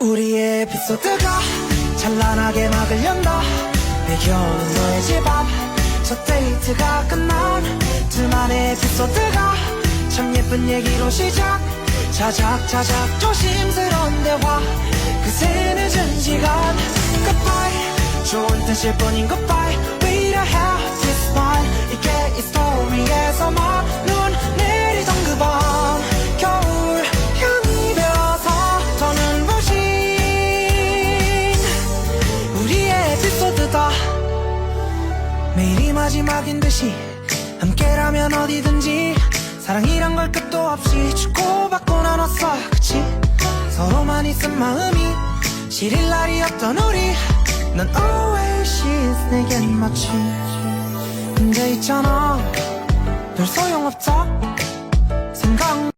우리의 에피소드가 찬란하게 막을 연다. 배경은 너의 집 앞. 첫 데이트가 끝난 둘만의 에피소드가 참 예쁜 얘기로 시작. 자작자작 조심스러운 대화. 그새 늦은 시간. Goodbye 좋은 뜻일 뿐인 goodbye. We don't have this one. 이게 이 스토리에서만 눈 내리던 그 밤. 겨울 향이 배어서 더 눈부신 우리의 에피소드다. 매일이 마지막인 듯이 함께라면 어디든지 사랑이란 걸 끝도 없이 주고받고 나눴어. 그치? 서로만 있은 마음이 시릴 날이 없던 우리. 넌 oasis 내겐 마치 혼자 있잖아. 별 소용없다 생각